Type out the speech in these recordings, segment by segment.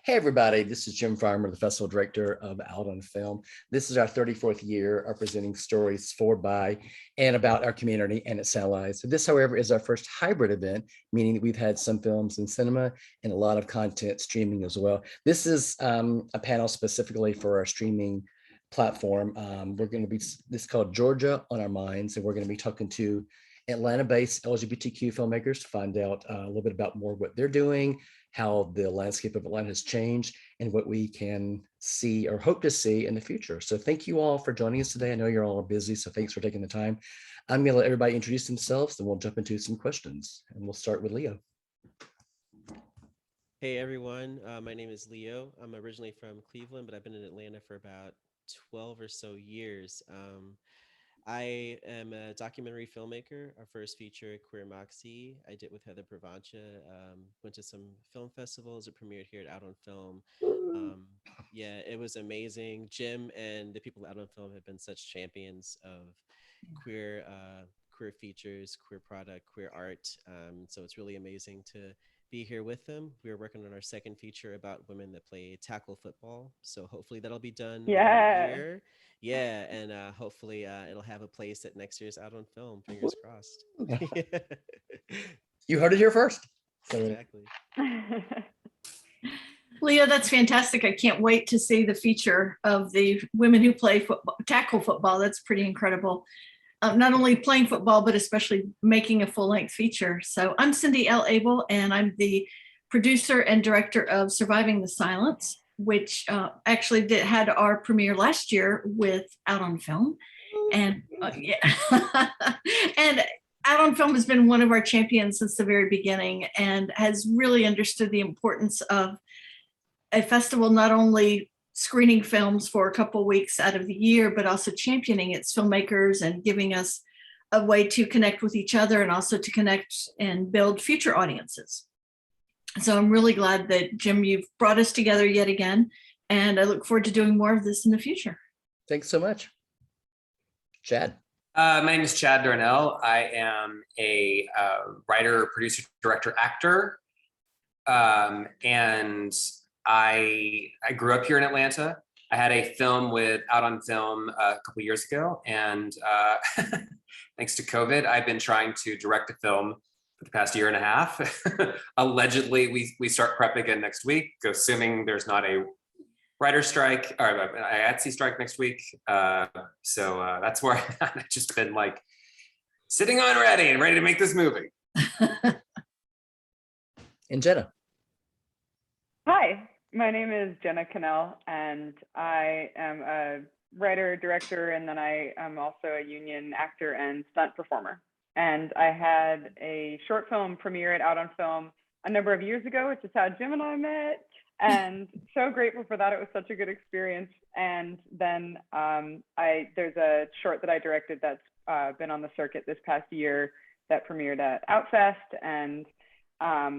Hey, everybody, this is Jim Farmer, the Festival Director of Out on Film. This is our 34th year of presenting stories for, by, and about our community and its allies. So this, however, is our first hybrid event, meaning that we've had some films in cinema and a lot of content streaming as well. This is a panel specifically for our streaming platform. We're going to be, this is called Georgia on Our Minds, and we're going to be talking to Atlanta-based LGBTQ filmmakers to find out a little bit about more what they're doing, how the landscape of Atlanta has changed, and what we can see or hope to see in the future. So thank you all for joining us today. I know you're all busy, so thanks for taking the time. I'm gonna let everybody introduce themselves, and we'll jump into some questions. And we'll start with Leo. Hey everyone, my name is Leo. I'm originally from Cleveland, but I've been in Atlanta for about 12 or so years. I am a documentary filmmaker. Our first feature, Queer Moxie, I did with Heather Pravancha. Went to some film festivals. It premiered here at Out on Film. Um, yeah, it was amazing. Jim and the people at Out on Film have been such champions of queer queer features, queer product, queer art. So it's really amazing to be here with them. We are working on our second feature about women that play tackle football. So hopefully that'll be done within a Yeah. year. Yeah, and hopefully it'll have a place at next year's Out on Film. Fingers crossed. You heard it here first. So, Exactly. Leah, that's fantastic. I can't wait to see the feature of the women who play football, tackle football. That's pretty incredible. Not only playing football, but especially making a full-length feature. So I'm Cindy L. Abel, and I'm the producer and director of Surviving the Silence, which actually had our premiere last year with Out on Film. And yeah, and Out on Film has been one of our champions since the very beginning and has really understood the importance of a festival not only screening films for a couple of weeks out of the year, but also championing its filmmakers and giving us a way to connect with each other and also to connect and build future audiences. So I'm really glad that, Jim, you've brought us together yet again, and I look forward to doing more of this in the future. thanks so much. Chad. My name is Chad Darnell. I am a writer, producer, director, actor, and I grew up here in Atlanta. I had a film with Out on Film a couple years ago, and thanks to COVID, I've been trying to direct a film for the past year and a half. Allegedly, we start prep again next week, assuming there's not a writer strike or an IATSE strike next week. So that's where I've just been like sitting on ready and ready to make this movie. And Jenna. Hi, my name is Jenna Kannell, and I am a writer, director, and then I am also a union actor and stunt performer. And I had a short film premiere at Out on Film a number of years ago, which is how Jim and I met. And so grateful for that. It was such a good experience. And then there's a short that I directed that's been on the circuit this past year that premiered at Outfest and a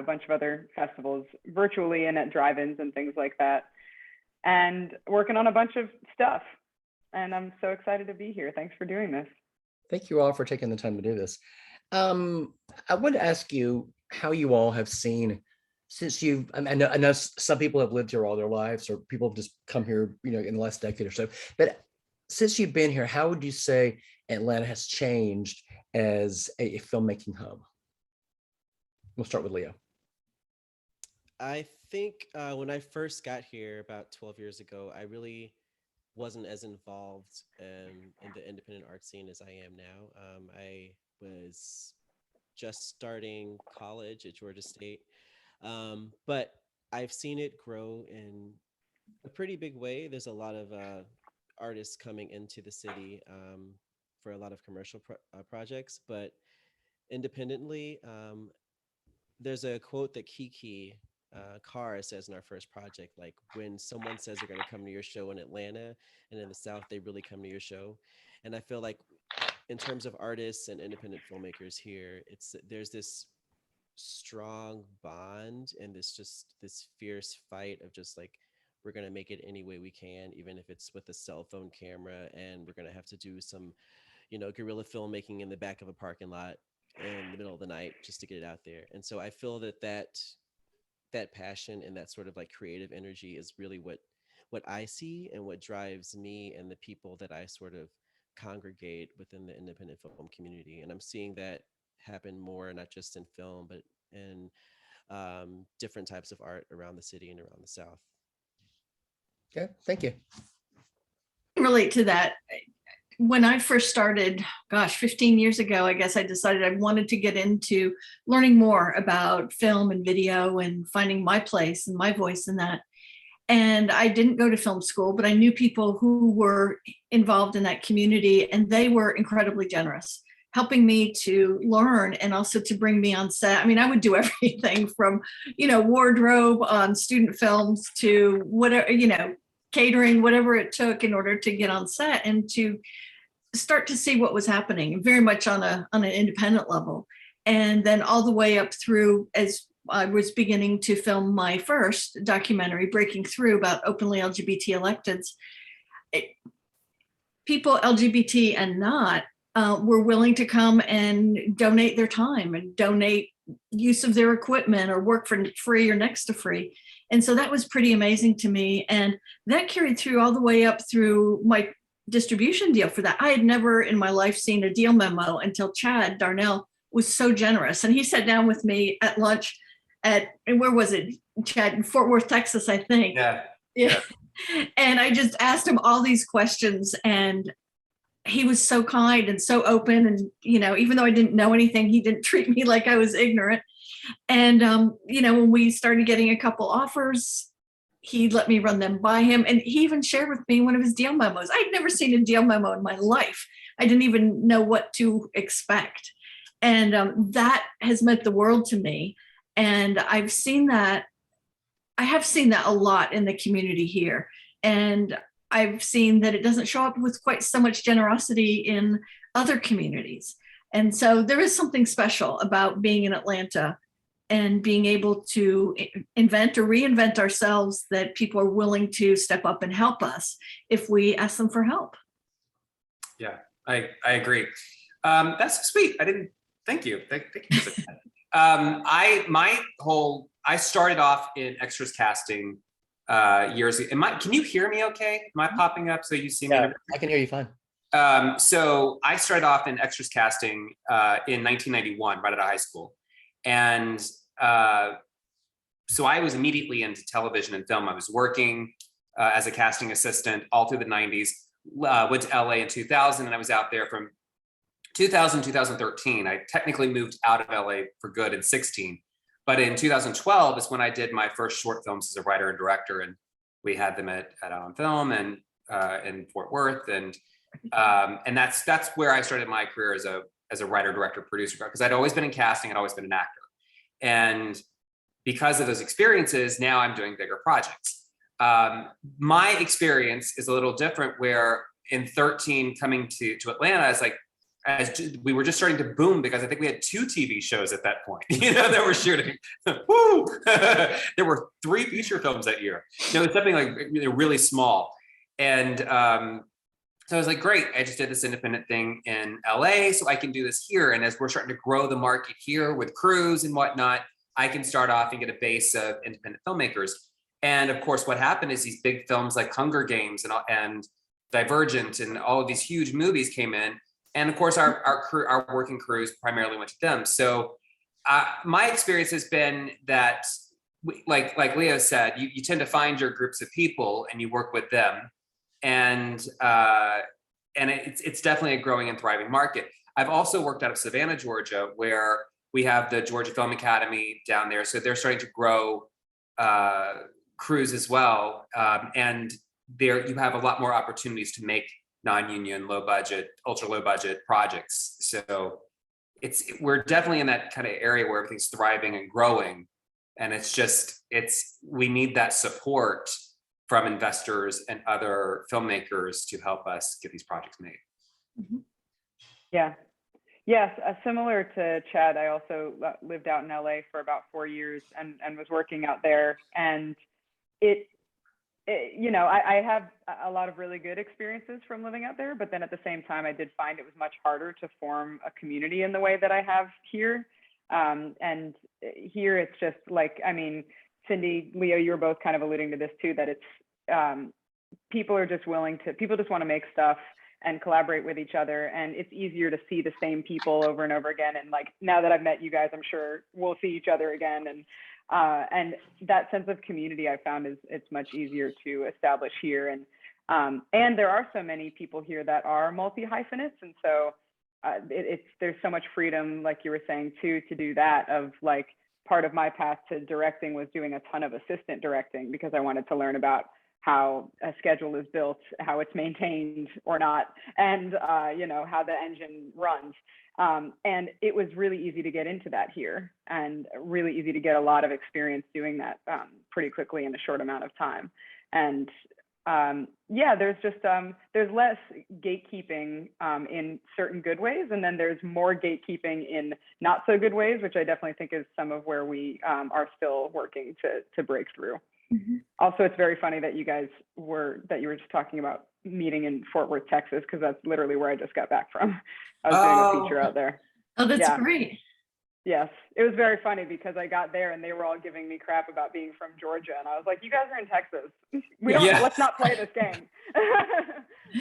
bunch of other festivals virtually and at drive-ins and things like that. And working on a bunch of stuff. And I'm so excited to be here. Thanks for doing this. Thank you all for taking the time to do this. I want to ask you how you all have seen, since I know some people have lived here all their lives, or people have just come here, in the last decade or so. But since you've been here, how would you say Atlanta has changed as a filmmaking hub? We'll start with Leo. I think when I first got here about 12 years ago, I really wasn't as involved in the independent art scene as I am now. I was just starting college at Georgia State, but I've seen it grow in a pretty big way. There's a lot of artists coming into the city for a lot of commercial projects, but independently, there's a quote that Kiki Carr says in our first project, like, when someone says they're going to come to your show in Atlanta and in the South, they really come to your show. And I feel like in terms of artists and independent filmmakers here, there's this strong bond and this fierce fight of just like, we're going to make it any way we can, even if it's with a cell phone camera, and we're going to have to do some, guerrilla filmmaking in the back of a parking lot in the middle of the night just to get it out there. And so I feel that that passion and that sort of like creative energy is really what I see and what drives me and the people that I sort of congregate within the independent film community. And I'm seeing that happen more, not just in film, but in different types of art around the city and around the South. Okay, thank you. Relate to that. When I first started, gosh, 15 years ago, I guess I decided I wanted to get into learning more about film and video and finding my place and my voice in that. And I didn't go to film school, but I knew people who were involved in that community, and they were incredibly generous, helping me to learn and also to bring me on set. I mean, I would do everything from, wardrobe on student films to whatever, catering, whatever it took in order to get on set and to start to see what was happening, very much on an independent level. And then all the way up through, as I was beginning to film my first documentary, Breaking Through, about openly LGBT electeds, people LGBT and not were willing to come and donate their time and donate use of their equipment or work for free or next to free. And so that was pretty amazing to me. And that carried through all the way up through my distribution deal for that. I had never in my life seen a deal memo until Chad Darnell was so generous. And he sat down with me at lunch and where was it, Chad? In Fort Worth, Texas, I think. Yeah. And I just asked him all these questions, and he was so kind and so open. And, even though I didn't know anything, he didn't treat me like I was ignorant. And, when we started getting a couple offers, he let me run them by him. And he even shared with me one of his deal memos. I'd never seen a deal memo in my life. I didn't even know what to expect. And that has meant the world to me. And I have seen that a lot in the community here. And I've seen that it doesn't show up with quite so much generosity in other communities. And so there is something special about being in Atlanta and being able to invent or reinvent ourselves, that people are willing to step up and help us if we ask them for help. Yeah, I agree. That's sweet. Thank you. Thank you for that. I started off in extras casting years ago. Can you hear me okay? Am I popping up so you see me? Yeah, I can hear you fine. So I started off in extras casting in 1991, right out of high school. And so I was immediately into television and film. I was working as a casting assistant all through the 90s, went to LA in 2000, and I was out there from 2000, 2013. I technically moved out of LA for good in 16. But in 2012 is when I did my first short films as a writer and director. And we had them at On Film and in Fort Worth. And that's where I started my career as a writer, director, producer, because I'd always been in casting, I'd always been an actor. And because of those experiences, now I'm doing bigger projects. My experience is a little different, where in 13 coming to Atlanta, it's like, as we were just starting to boom, because I think we had 2 TV shows at that point, that were shooting. Woo! There were 3 feature films that year. It was something like really small. And so I was like, great, I just did this independent thing in LA, so I can do this here. And as we're starting to grow the market here with crews and whatnot, I can start off and get a base of independent filmmakers. And of course, what happened is these big films like Hunger Games and Divergent and all of these huge movies came in. And of course, our working crews primarily went to them. So my experience has been that, like Leo said, you tend to find your groups of people and you work with them. And it's definitely a growing and thriving market. I've also worked out of Savannah, Georgia, where we have the Georgia Film Academy down there. So they're starting to grow crews as well. And there you have a lot more opportunities to make non-union, low budget, ultra low budget projects. So we're definitely in that kind of area where everything's thriving and growing. And we need that support from investors and other filmmakers to help us get these projects made. Mm-hmm. Yeah. Yes, similar to Chad, I also lived out in LA for about 4 years and was working out there. And I have a lot of really good experiences from living out there, but then at the same time, I did find it was much harder to form a community in the way that I have here. And here it's just like, Cindy, Leo, you were both kind of alluding to this too, that it's people just want to make stuff and collaborate with each other, and it's easier to see the same people over and over again. And like, now that I've met you guys, I'm sure we'll see each other again. And that sense of community I found it's much easier to establish here. And there are so many people here that are multi-hyphenates, and so there's so much freedom, like you were saying too, to do that. Of like, part of my path to directing was doing a ton of assistant directing because I wanted to learn about how a schedule is built, how it's maintained or not, and how the engine runs. And it was really easy to get into that here, and really easy to get a lot of experience doing that pretty quickly in a short amount of time. And there's less gatekeeping in certain good ways, and then there's more gatekeeping in not so good ways, which I definitely think is some of where we are still working to break through. Mm-hmm. Also, it's very funny that you were just talking about meeting in Fort Worth, Texas, because that's literally where I just got back from. I was doing a feature out there. Oh, that's great. Yes, it was very funny because I got there and they were all giving me crap about being from Georgia, and I was like, "You guys are in Texas. Let's not play this game.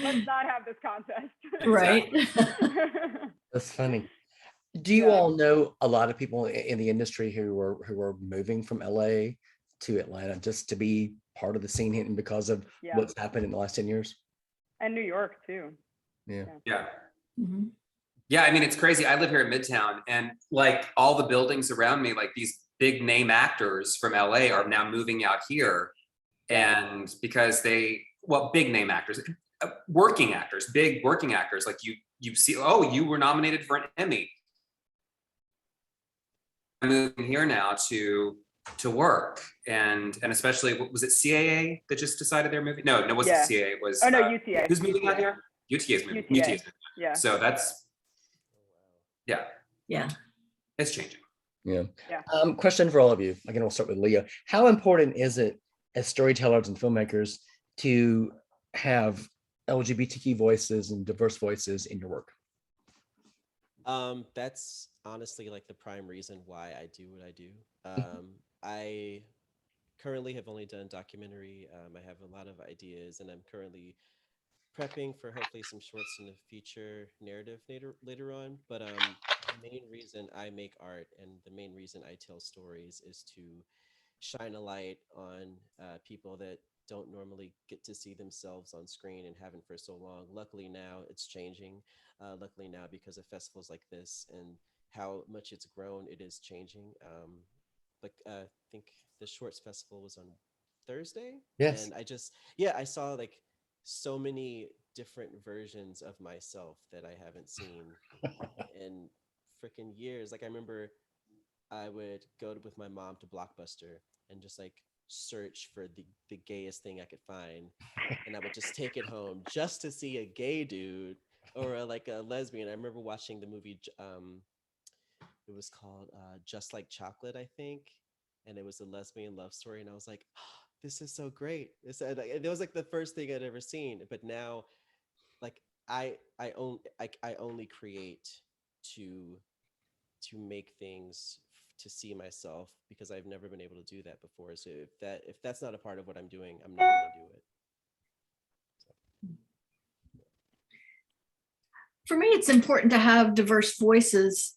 Let's not have this contest." Right. That's funny. Do you all know a lot of people in the industry who are moving from LA to Atlanta just to be part of the scene here, and because of what's happened in the last 10 years? And New York too. Yeah. Mm-hmm. Yeah, I mean, it's crazy. I live here in Midtown, and like all the buildings around me, like these big name actors from LA are now moving out here. And because big name actors, working actors, big working actors, like you see, oh, you were nominated for an Emmy. I'm moving here now to work, and especially, was it CAA that just decided they're moving? No, it wasn't CAA. It was UTA. Who's moving out here? UTA is moving. UTA is moving. Yeah. So that's yeah, it's changing. Yeah. Question for all of you. Again, we'll start with Leah. How important is it as storytellers and filmmakers to have LGBTQ voices and diverse voices in your work? That's honestly like the prime reason why I do what I do. I currently have only done documentary. I have a lot of ideas, and I'm currently prepping for hopefully some shorts in the feature narrative later on. But the main reason I make art and the main reason I tell stories is to shine a light on people that don't normally get to see themselves on screen and haven't for so long. Luckily now it's changing. Luckily now, because of festivals like this and how much it's grown, it is changing. I think the Shorts Festival was on Thursday. Yes. And I saw like so many different versions of myself that I haven't seen in freaking years. Like I remember I would go with my mom to Blockbuster and just like search for the gayest thing I could find, and I would just take it home just to see a gay dude or a lesbian. I remember watching the movie, it was called Just Like Chocolate, I think, and it was a lesbian love story, and I was like, oh, this is so great. It was like the first thing I'd ever seen. But now, like I only create to make things to see myself, because I've never been able to do that before. So if that's not a part of what I'm doing, I'm not going to do it. So. For me, it's important to have diverse voices.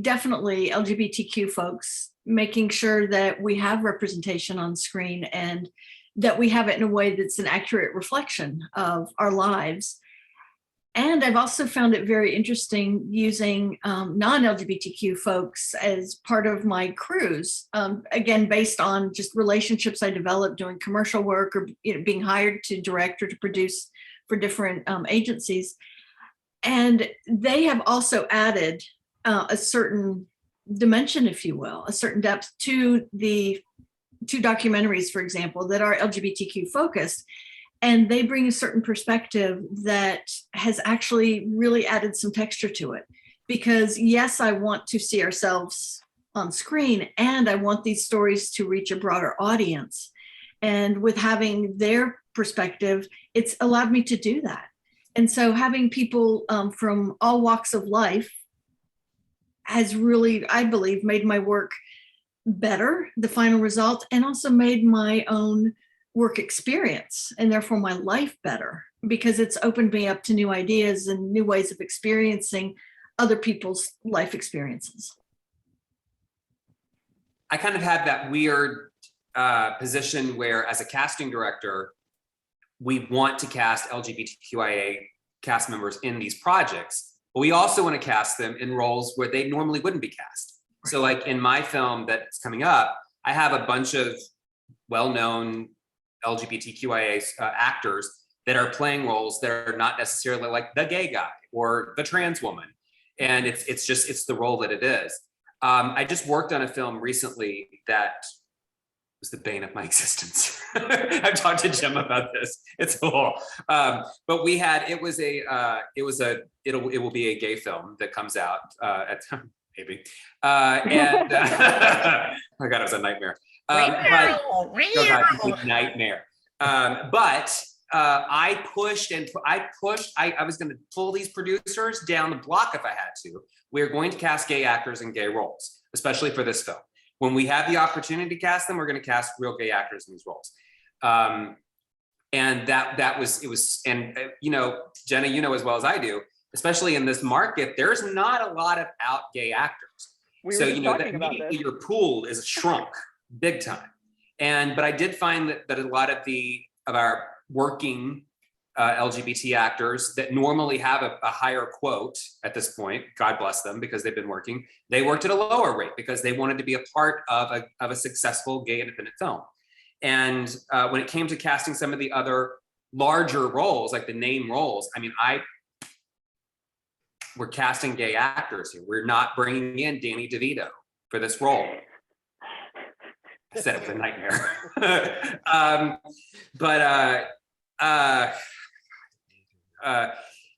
Definitely LGBTQ folks, making sure that we have representation on screen and that we have it in a way that's an accurate reflection of our lives. And I've also found it very interesting using non-LGBTQ folks as part of my crews, again, based on just relationships I developed doing commercial work or being hired to direct or to produce for different agencies. And they have also added a certain dimension, if you will, a certain depth to the two documentaries, for example, that are LGBTQ focused. And they bring a certain perspective that has actually really added some texture to it. Because yes, I want to see ourselves on screen, and I want these stories to reach a broader audience. And with having their perspective, it's allowed me to do that. And so having people from all walks of life has really, I believe, made my work better, the final result, and also made my own work experience and therefore my life better, because it's opened me up to new ideas and new ways of experiencing other people's life experiences. I kind of had that weird position where, as a casting director, we want to cast LGBTQIA cast members in these projects, but we also want to cast them in roles where they normally wouldn't be cast. So like in my film that's coming up, I have a bunch of well-known LGBTQIA actors that are playing roles that are not necessarily like the gay guy or the trans woman. And it's the role that it is. I just worked on a film recently that was the bane of my existence. I've talked to Jim about this. It's cool. But we had, it will be a gay film that comes out at maybe. And oh God, it was a nightmare. Nightmare. But I pushed. I was going to pull these producers down the block if I had to. We're going to cast gay actors in gay roles, especially for this film. When we have the opportunity to cast them, we're going to cast real gay actors in these roles. And you know, Jenna, you know as well as I do, especially in this market, there's not a lot of out gay actors. So you know that immediately your pool is shrunk big time. But I did find that a lot of our working LGBT actors that normally have a higher quote at this point, God bless them, because they've been working, they worked at a lower rate because they wanted to be a part of a successful gay independent film. And when it came to casting some of the other larger roles, like the name roles, I mean, we're casting gay actors here. We're not bringing in Danny DeVito for this role. I said it was a nightmare.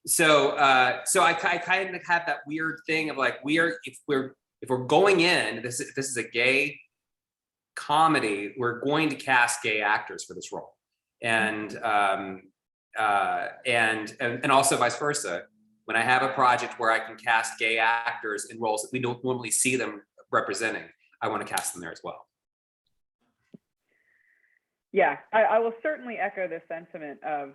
So I kind of have that weird thing of like, if we're going in, this is a gay comedy, we're going to cast gay actors for this role, and also vice versa. When I have a project where I can cast gay actors in roles that we don't normally see them representing, I want to cast them there as well. Yeah, I will certainly echo this sentiment of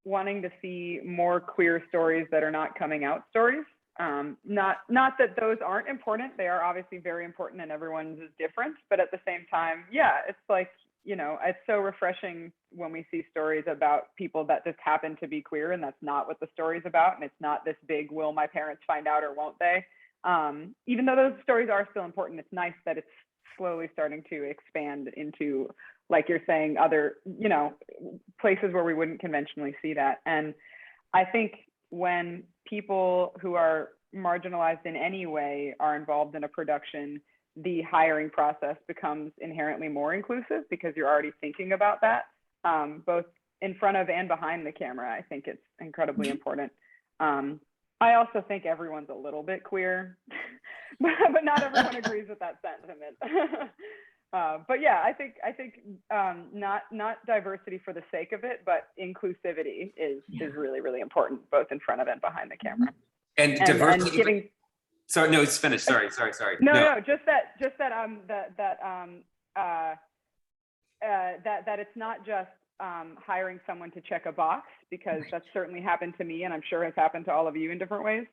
wanting to see more queer stories that are not coming out stories. Not that those aren't important. They are obviously very important and everyone's is different, but at the same time, yeah, it's like, you know, it's so refreshing when we see stories about people that just happen to be queer and that's not what the story's about. And it's not this big, will my parents find out or won't they? Even though those stories are still important, it's nice that it's slowly starting to expand into, like you're saying, other, you know, places where we wouldn't conventionally see that. And I think when people who are marginalized in any way are involved in a production, the hiring process becomes inherently more inclusive because you're already thinking about that, both in front of and behind the camera. I think it's incredibly important. I also think everyone's a little bit queer, but not everyone agrees with that sentiment. But yeah, I think not diversity for the sake of it, but inclusivity is really, really important, both in front of and behind the camera. And diversity. And giving, sorry, no, it's finished. Sorry. No, just that it's not just hiring someone to check a box, because that's certainly happened to me, and I'm sure has happened to all of you in different ways.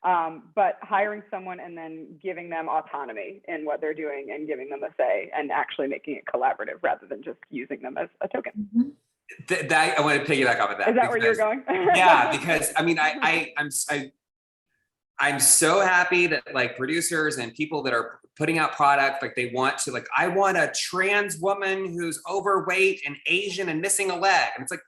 But hiring someone and then giving them autonomy in what they're doing and giving them a say and actually making it collaborative rather than just using them as a token. That I want to piggyback off of that. Is that where you're going? Yeah, because I mean, I'm so happy that like producers and people that are putting out product, like they want to, like, I want a trans woman who's overweight and Asian and missing a leg. And it's like,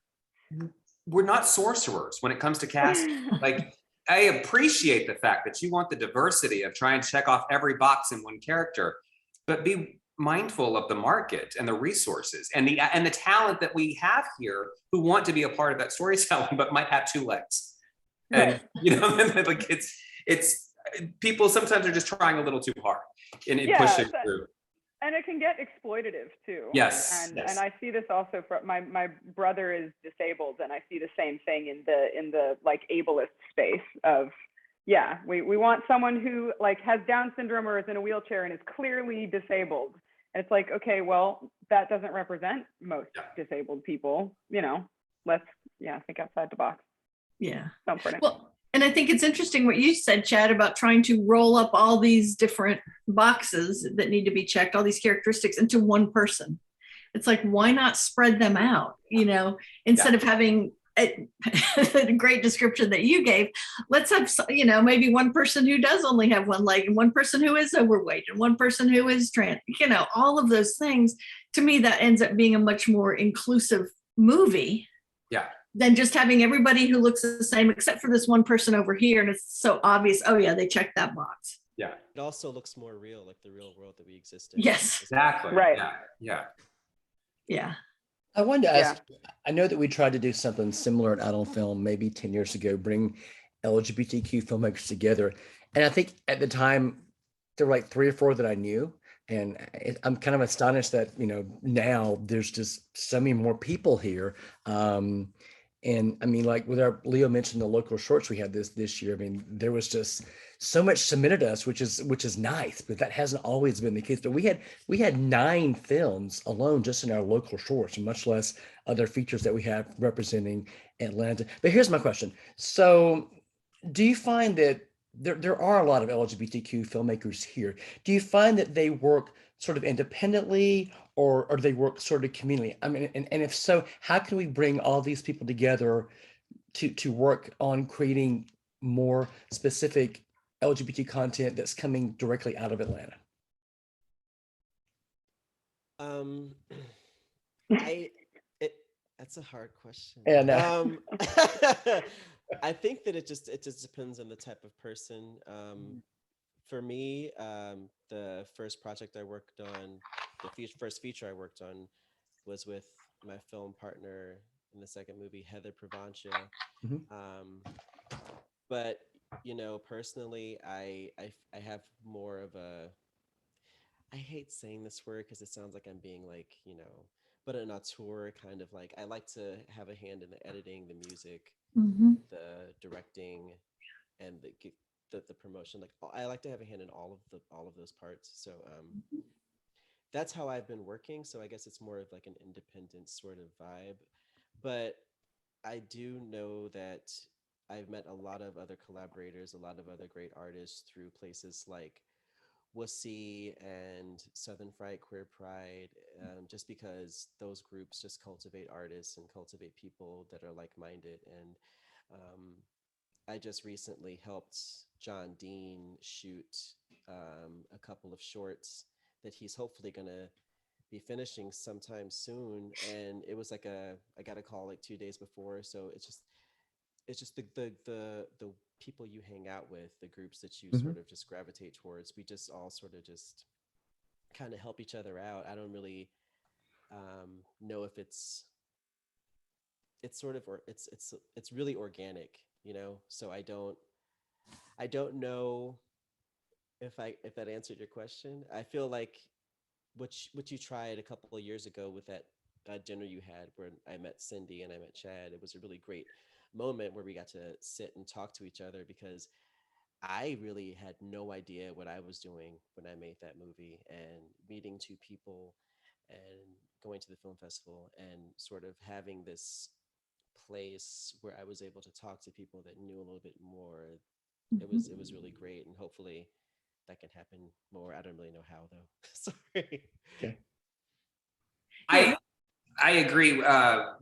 we're not sorcerers when it comes to casting. Like, I appreciate the fact that you want the diversity of trying to check off every box in one character, but be mindful of the market and the resources and the talent that we have here who want to be a part of that storytelling, but might have two legs. And you know, like it's people sometimes are just trying a little too hard in pushing through. And it can get exploitative too. Yes. And I see this also from my brother is disabled, and I see the same thing in the like ableist space of Yeah, we want someone who like has Down syndrome or is in a wheelchair and is clearly disabled. And it's like, okay, well, that doesn't represent most disabled people. You know, let's think outside the box. Yeah. So important. Well, and I think it's interesting what you said, Chad, about trying to roll up all these different boxes that need to be checked, all these characteristics into one person. It's like, why not spread them out? You know, instead of having a great description that you gave, let's have, you know, maybe one person who does only have one leg and one person who is overweight and one person who is trans, you know, all of those things. To me, that ends up being a much more inclusive movie. Yeah. Than just having everybody who looks the same, except for this one person over here. And it's so obvious. Oh yeah, they checked that box. Yeah. It also looks more real, like the real world that we exist in. Yes. Exactly. Right. Yeah. Yeah. Yeah. I wanted to ask, I know that we tried to do something similar in Out on Film maybe 10 years ago, bring LGBTQ filmmakers together. And I think at the time, there were like 3 or 4 that I knew. And I'm kind of astonished that, you know, now there's just so many more people here. And I mean, like with Leo mentioned the local shorts we had this year. I mean, there was just so much submitted to us, which is nice, but that hasn't always been the case. But we had 9 films alone just in our local shorts, much less other features that we have representing Atlanta. But here's my question. So do you find that there are a lot of LGBTQ filmmakers here? Do you find that they work sort of independently or do they work sort of communally? I mean, and if so, how can we bring all these people together to work on creating more specific LGBT content that's coming directly out of Atlanta? That's a hard question. And I think that it just depends on the type of person. For me, the first project I worked on, the first feature I worked on, was with my film partner in the second movie, Heather Pravancha. But you know, personally, I have more of a, I hate saying this word because it sounds like I'm being like, you know, but an auteur kind of like, I like to have a hand in the editing, the music, the directing, and the promotion. Like I like to have a hand in all of those parts. So that's how I've been working. So I guess it's more of like an independent sort of vibe. But I do know that I've met a lot of other collaborators, a lot of other great artists through places like Wussy and Southern Fright Queer Pride, just because those groups just cultivate artists and cultivate people that are like-minded. And I just recently helped John Dean shoot a couple of shorts that he's hopefully gonna be finishing sometime soon. And it was like I got a call like 2 days before. So it's just the people you hang out with, the groups that you sort of just gravitate towards. We just all sort of just kind of help each other out. I don't really know if it's sort of, or it's really organic, you know? So I don't know if that answered your question. I feel like what you tried a couple of years ago with that dinner you had where I met Cindy and I met Chad, it was a really great moment where we got to sit and talk to each other, because I really had no idea what I was doing when I made that movie, and meeting 2 people and going to the film festival and sort of having this place where I was able to talk to people that knew a little bit more. It was really great, and hopefully that can happen more. I don't really know how though. Sorry. Okay. I agree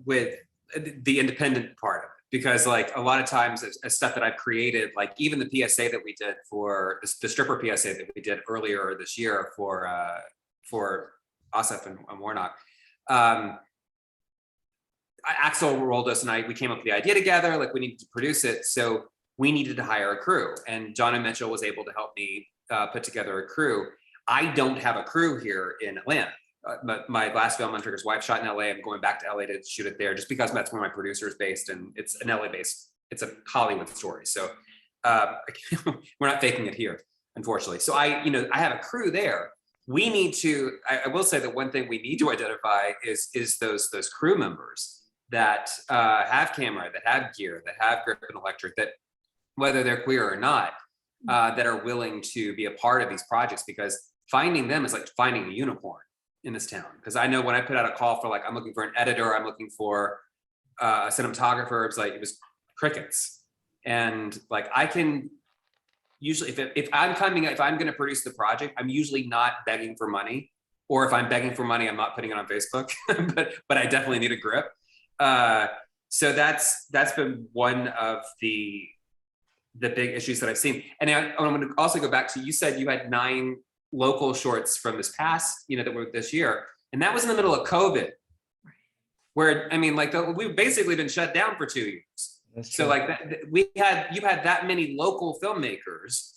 with the independent part of it, because like a lot of times as stuff that I've created, like even the PSA that we did for the stripper PSA that we did earlier this year for Asif and Warnock, Axel rolled us and we came up with the idea together, like we needed to produce it. So we needed to hire a crew, and John and Mitchell was able to help me put together a crew. I don't have a crew here in Atlanta. My last film, Untrigger's Wife, shot in LA. I'm going back to LA to shoot it there just because that's where my producer is based, and it's an LA based, it's a Hollywood story. So we're not faking it here, unfortunately. So I have a crew there. We need to, I will say that one thing we need to identify is those crew members that have camera, that have gear, that have grip and electric, that whether they're queer or not, that are willing to be a part of these projects, because finding them is like finding a unicorn in this town. Because I know when I put out a call for like, I'm looking for an editor, I'm looking for a cinematographer, it was crickets. And like, I can usually, if I'm going to produce the project, I'm usually not begging for money. Or if I'm begging for money, I'm not putting it on Facebook, but I definitely need a grip. So that's been one of the big issues that I've seen. And I'm going to also go back to, you said you had 9 local shorts from this past, that were this year. And that was in the middle of COVID, where, I mean, like we've basically been shut down for 2 years. So like you've had that many local filmmakers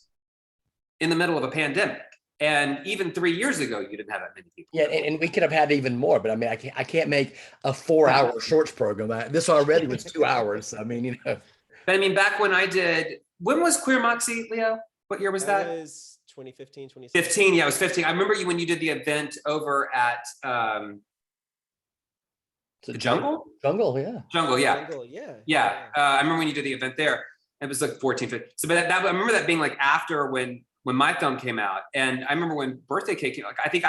in the middle of a pandemic. And even 3 years ago, you didn't have that many people. Yeah, and we could have had even more, but I mean, I can't make a 4-hour shorts program. This already was 2 hours. I mean, But I mean, back when when was Queer Moxie, Leo? What year was that? That was 2015, 2016. 15, yeah, it was 15. I remember you when you did the event over at the Jungle? Jungle, yeah. Jungle, yeah. Jungle, yeah. Yeah, I remember when you did the event there. It was like 14, 15. So, but I remember that being like after when my film came out. And I remember when Birthday Cake came, like I think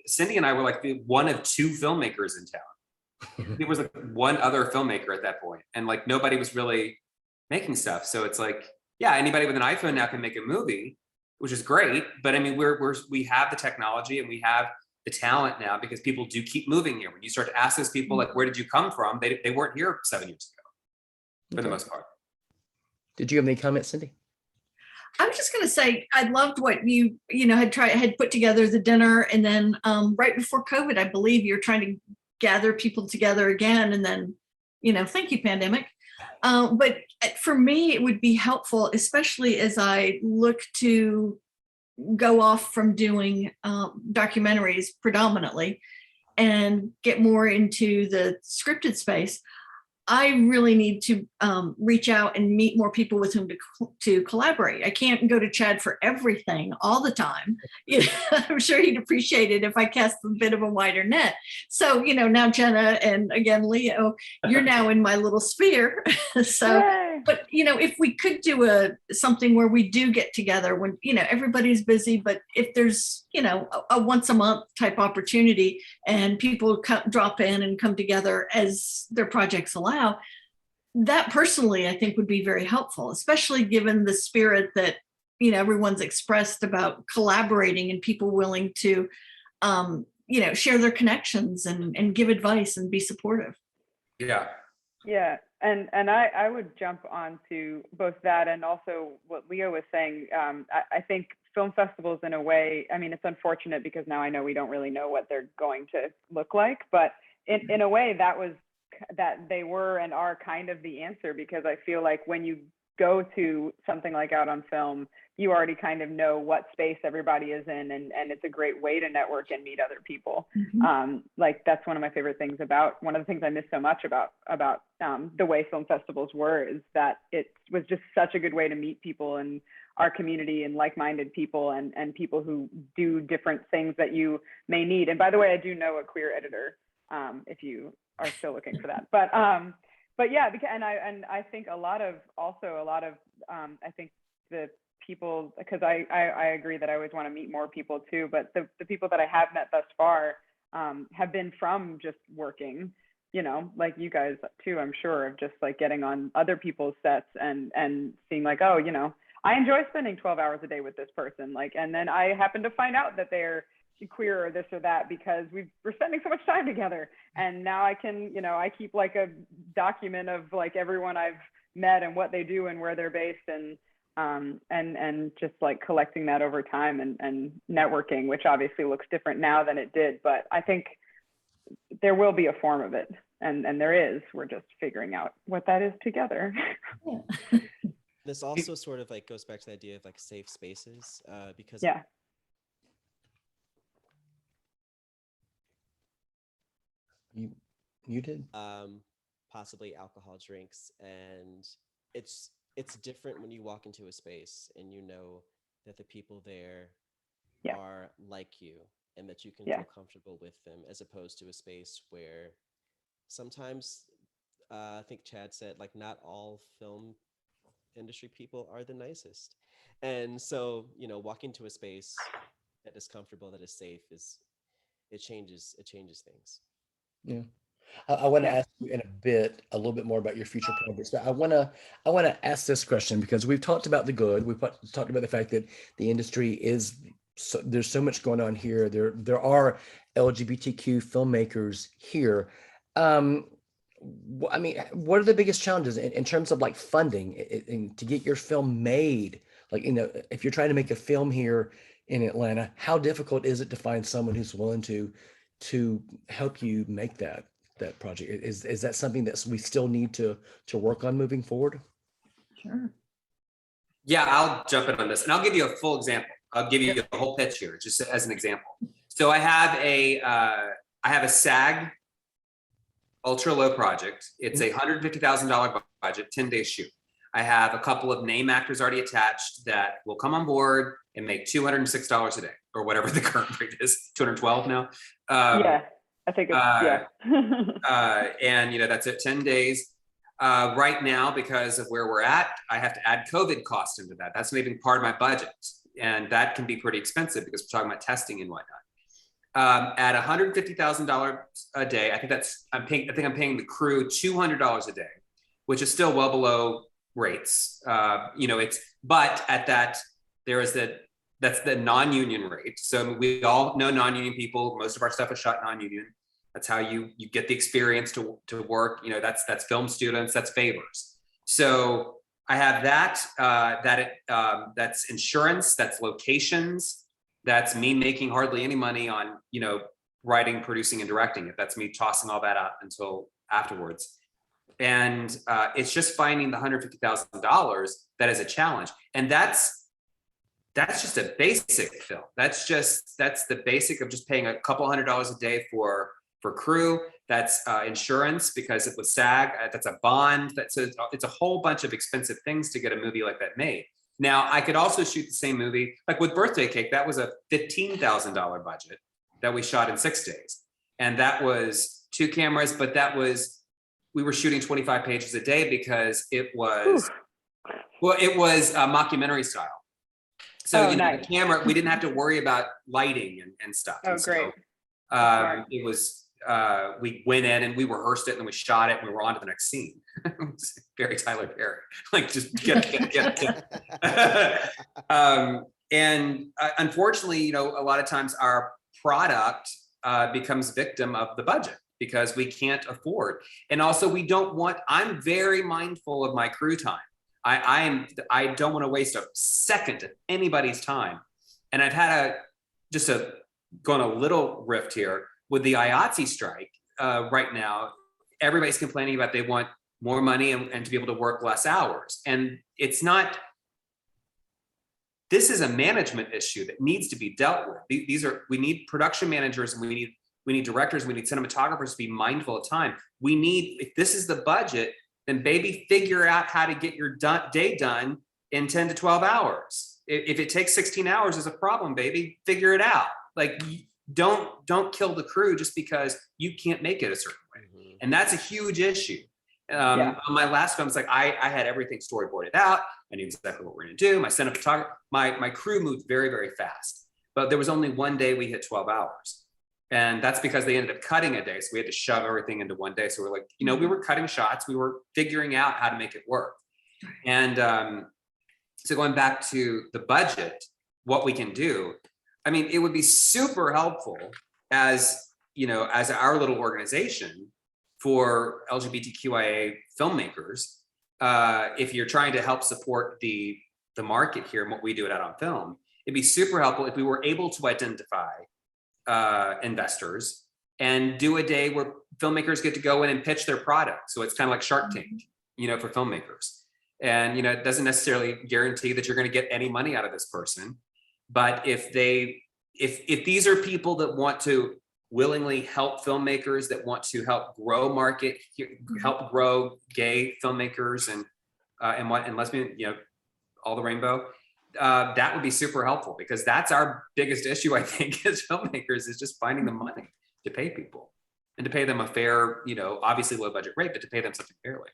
Cindy and I were like one of 2 filmmakers in town. There was like one other filmmaker at that point, and like nobody was really making stuff. So it's like, yeah, anybody with an iPhone now can make a movie, which is great. But I mean, we have the technology and we have the talent now, because people do keep moving here. When you start to ask those people, like, where did you come from? They weren't here 7 years ago, for the most part. Did you have any comments, Cindy? I was just going to say, I loved what you had put together the dinner, and then right before COVID, I believe you're trying to gather people together again, and then, thank you, pandemic. But for me, it would be helpful, especially as I look to go off from doing documentaries predominantly and get more into the scripted space. I really need to reach out and meet more people with whom to collaborate. I can't go to Chad for everything all the time. I'm sure he'd appreciate it if I cast a bit of a wider net. So, now Jenna and again, Leo, you're now in my little sphere. So, Yay. but, if we could do something where we do get together when, everybody's busy, but if there's, a once a month type opportunity and people drop in and come together as their projects allow, that personally, I think would be very helpful, especially given the spirit that, everyone's expressed about collaborating and people willing to, share their connections and give advice and be supportive. Yeah. Yeah, and I would jump on to both that and also what Leo was saying. I think film festivals, in a way, I mean, it's unfortunate because now I know we don't really know what they're going to look like, but in a way that they were and are kind of the answer, because I feel like when you go to something like Out on Film, you already kind of know what space everybody is in, and it's a great way to network and meet other people. Mm-hmm. Like that's one of my favorite things one of the things I miss so much about the way film festivals were, is that it was just such a good way to meet people in our community and like-minded people and people who do different things that you may need. And by the way, I do know a queer editor, if you are still looking for that. But yeah, because I think a lot of I think the people, because I agree that I always want to meet more people too, but the people that I have met thus far have been from just working, like you guys too, I'm sure, of just like getting on other people's sets and seeing like, oh, I enjoy spending 12 hours a day with this person, like, and then I happen to find out that they're queer or this or that because we're spending so much time together, and now I can, I keep like a document of like everyone I've met and what they do and where they're based, and just like collecting that over time and networking, which obviously looks different now than it did, but I think there will be a form of it, and there is. We're just figuring out what that is together. Yeah. This also sort of like goes back to the idea of like safe spaces, because Yeah. You did. Possibly alcohol, drinks, and it's different when you walk into a space and you know that the people there Yeah. are like you and that you can Yeah. feel comfortable with them, as opposed to a space where sometimes I think Chad said, like, not all film industry people are the nicest. And so, you know, walking to a space that is comfortable, that is safe, it changes things. Yeah. I want to Yeah. ask you in a bit, a little bit more about your future projects, but I want to ask this question because we've talked about the good. We've talked about the fact that the industry is so, there's so much going on here. There are LGBTQ filmmakers here. Um, I mean, what are the biggest challenges in terms of like funding and to get your film made? Like, you know, if you're trying to make a film here in Atlanta, how difficult is it to find someone who's willing to help you make that project? Is that something that we still need to work on moving forward? Sure. Yeah, I'll jump in on this and I'll give you a full example. I'll give you a whole pitch here, just as an example. So I have a SAG ultra low project. It's a $150,000 budget, 10-day shoot. I have a couple of name actors already attached that will come on board and make $206 a day, or whatever the current rate is, 212 now. Yeah, I think it's, yeah. And you know, that's it, 10 days. Right now, because of where we're at, I have to add COVID cost into that. That's maybe part of my budget. And that can be pretty expensive because we're talking about testing and whatnot. At $150,000 a day, I think I'm paying the crew $200 a day, which is still well below rates. You know, but at that, that's the non-union rate. So we all know non-union people. Most of our stuff is shot non-union. That's how you get the experience to work. You know, that's film students, that's favors. So I have that's insurance, that's locations, that's me making hardly any money on, you know, writing, producing, and directing it. That's me tossing all that out until afterwards. And it's just finding the $150,000 that is a challenge. And that's just a basic film. That's the basic of just paying a couple $100 a day for crew. That's insurance because it was SAG. That's a bond. It's a whole bunch of expensive things to get a movie like that made. Now I could also shoot the same movie, like with Birthday Cake. That was a $15,000 budget that we shot in 6 days, and that was 2 cameras. But we were shooting 25 pages a day because it was a mockumentary style. So you know, nice. the camera, we didn't have to worry about lighting and stuff. Oh, and so, great. it was we went in and we rehearsed it and we shot it and we were on to the next scene. It was very Tyler Perry, like just get it. And unfortunately, you know, a lot of times our product becomes victim of the budget because we can't afford. And also I'm very mindful of my crew time. I don't want to waste a second of anybody's time. And I've had going a little rift here with the IATSE strike right now. Everybody's complaining about they want more money and to be able to work less hours. And this is a management issue that needs to be dealt with. We need production managers and we need directors, we need cinematographers to be mindful of time. If this is the budget, then baby, figure out how to get your day done in 10 to 12 hours. If it takes 16 hours is a problem, baby, figure it out. Like, don't kill the crew just because you can't make it a certain way. Mm-hmm. And that's a huge issue. On my last film, it's like I had everything storyboarded out. I knew exactly what we're gonna do. My cinematographer, my crew moved very, very fast. But there was only one day we hit 12 hours. And that's because they ended up cutting a day. So we had to shove everything into one day. So we're like, you know, we were cutting shots. We were figuring out how to make it work. And so going back to the budget, what we can do, I mean, it would be super helpful as our little organization for LGBTQIA filmmakers, if you're trying to help support the market here and what we do at Out on Film, it'd be super helpful if we were able to identify investors and do a day where filmmakers get to go in and pitch their product. So it's kind of like Shark Tank, you know, for filmmakers. And, you know, it doesn't necessarily guarantee that you're going to get any money out of this person. But if these are people that want to willingly help filmmakers, that want to help grow help grow gay filmmakers and lesbian, you know, all the rainbow, that would be super helpful, because that's our biggest issue, I think, as filmmakers, is just finding the money to pay people and to pay them a fair, you know, obviously low budget rate, but to pay them something fairly.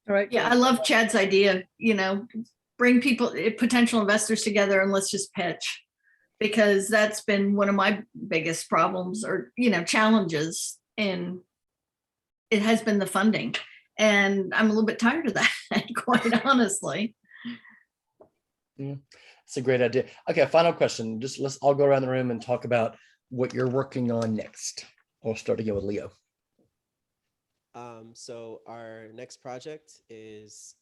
All right. Yeah, I love Chad's idea, bring people, potential investors together and let's just pitch. Because that's been one of my biggest problems or, challenges, and it has been the funding. And I'm a little bit tired of that, quite honestly. Yeah, it's a great idea. Okay, final question. Just let's all go around the room and talk about what you're working on next. We'll start again with Leo. So our next project is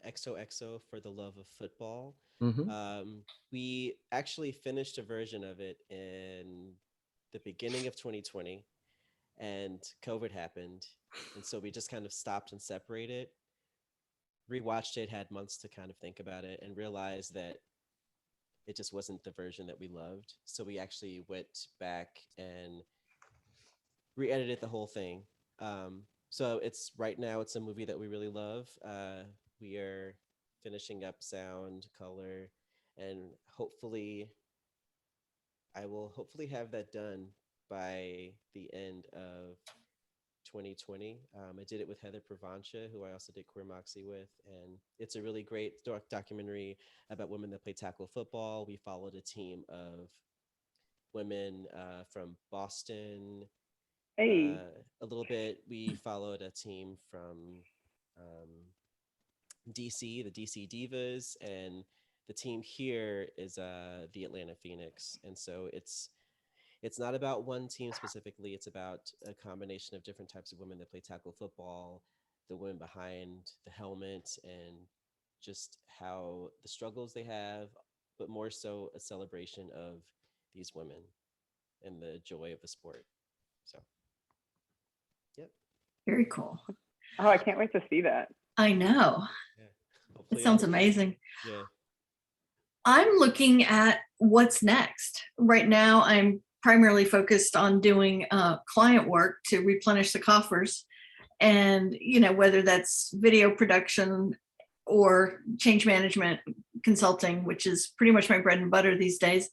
XOXO for the Love of Football. Mhm. We actually finished a version of it in the beginning of 2020, and COVID happened. And so we just kind of stopped and separated, rewatched it, had months to kind of think about it, and realized that it just wasn't the version that we loved. So we actually went back and re-edited the whole thing. So right now it's a movie that we really love. We are finishing up sound, color, and I will hopefully have that done by the end of 2020. I did it with Heather Pravancha, who I also did Queer Moxie with, and it's a really great documentary about women that play tackle football. We followed a team of women from Boston. Hey. A little bit, we followed a team from DC, the DC Divas, and the team here is the Atlanta Phoenix. And so it's not about one team specifically. It's about a combination of different types of women that play tackle football, the women behind the helmet, and just how the struggles they have, but more so a celebration of these women and the joy of the sport. So, yep. Very cool. Oh, I can't wait to see that. I know. Yeah. It sounds amazing. Yeah. I'm looking at what's next. Right now, I'm primarily focused on doing client work to replenish the coffers. And, whether that's video production or change management consulting, which is pretty much my bread and butter these days.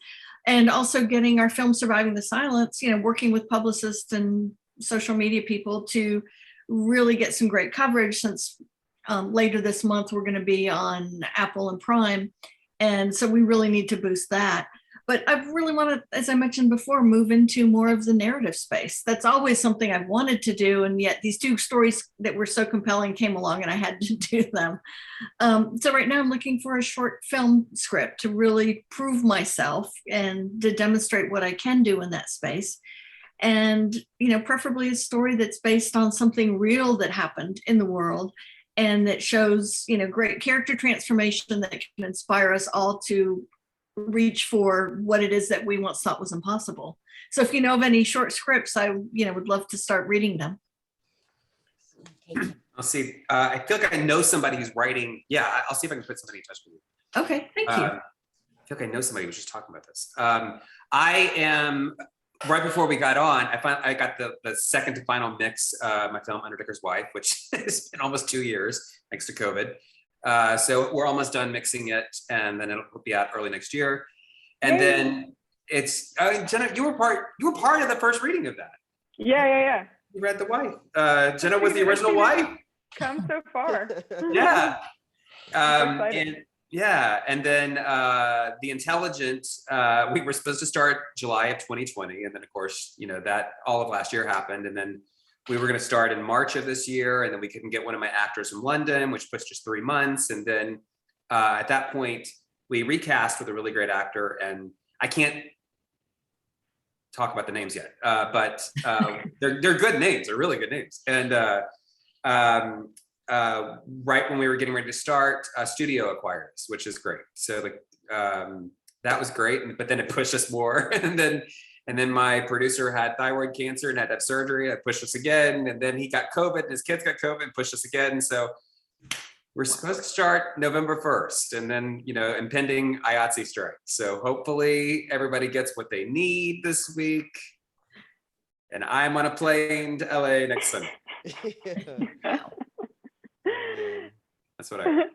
And also getting our film Surviving the Silence, working with publicists and social media people to really get some great coverage, since later this month we're going to be on Apple and Prime. And so we really need to boost that. But I really want to, as I mentioned before, move into more of the narrative space. That's always something I've wanted to do. And yet these two stories that were so compelling came along and I had to do them. So right now I'm looking for a short film script to really prove myself and to demonstrate what I can do in that space. And, preferably a story that's based on something real that happened in the world, and that shows, great character transformation that can inspire us all to reach for what it is that we once thought was impossible. So if you know of any short scripts, I, would love to start reading them. I'll see. I feel like I know somebody who's writing. Yeah, I'll see if I can put somebody in touch with you. Okay, thank you. I feel like I know somebody who was just talking about this. I am, right before we got on, I got the second to final mix, my film Undertaker's Wife, which has been almost 2 years thanks to COVID. So we're almost done mixing it, and then it'll be out early next year. And then it's Jenna, you were part of the first reading of that. Yeah. You read The Wife. Jenna was the original wife. Come so far. Yeah. So and then The Intelligent, we were supposed to start July of 2020, and then of course, that all of last year happened, and then we were going to start in March of this year, and then we couldn't get one of my actors from London, which pushed us 3 months, and then at that point we recast with a really great actor, and I can't talk about the names yet, but they're good names. They're really good names, and right when we were getting ready to start, a studio acquired us, which is great. So that was great, but then it pushed us more. and then my producer had thyroid cancer and had to have surgery. That pushed us again. And then he got COVID and his kids got COVID and pushed us again. So we're supposed to start November 1st, and then, impending IATSE strike. So hopefully everybody gets what they need this week. And I'm on a plane to LA next Sunday. That's what I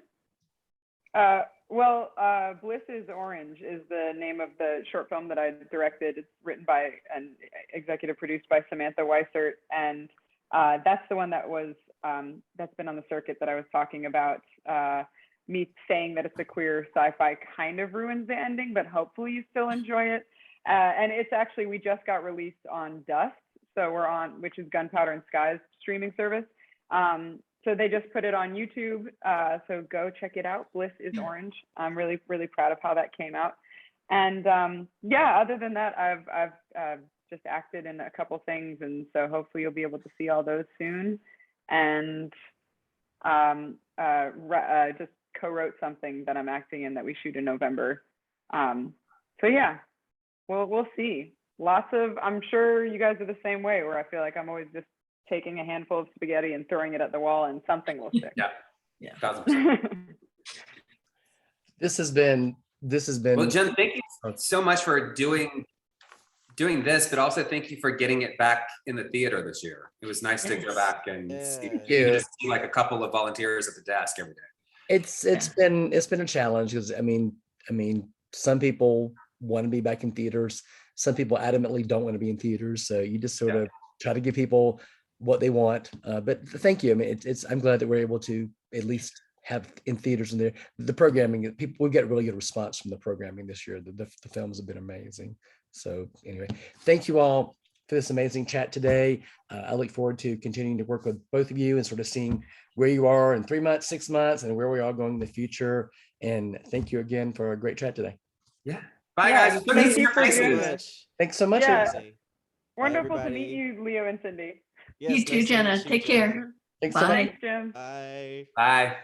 Bliss is Orange is the name of the short film that I directed. It's written by and executive produced by Samantha Weissert, and That's the one that was that's been on the circuit that I was talking about. Me saying that it's a queer sci-fi kind of ruins the ending, but hopefully you still enjoy it. And it's actually, we just got released on Dust, so we're on, which is Gunpowder and Skies streaming service. So they just put it on YouTube, so go check it out. Bliss is Orange. I'm really, really proud of how that came out. And yeah, other than that, I've just acted in a couple things, and so hopefully you'll be able to see all those soon. And just co-wrote something that I'm acting in that we shoot in November. So yeah, we'll see. Lots of, I'm sure you guys are the same way, where I feel like I'm always just taking a handful of spaghetti and throwing it at the wall and something will stick. Yeah. 1000%. This has been Well, Jen, thank you so much for doing this, but also thank you for getting it back in the theater this year. It was nice to go back and see, just see like a couple of volunteers at the desk every day. It's been a challenge because I mean some people want to be back in theaters, some people adamantly don't want to be in theaters, so you just sort of try to give people what they want. But thank you. I mean, I'm glad that we're able to at least have in theaters and the programming. We get really good response from the programming this year. The films have been amazing. So anyway, thank you all for this amazing chat today. I look forward to continuing to work with both of you and sort of seeing where you are in 3 months, 6 months, and where we are going in the future. And thank you again for a great chat today. Yeah. Bye, guys. Thank you for doing this. Thanks so much. Yeah. everybody. Wonderful to everybody. meet you, Leo and Cindy. Yes, You too, nice to meet Jenna. you, Take Jenna. care. Thanks so much. Bye. Thanks, Jim. Bye. Bye.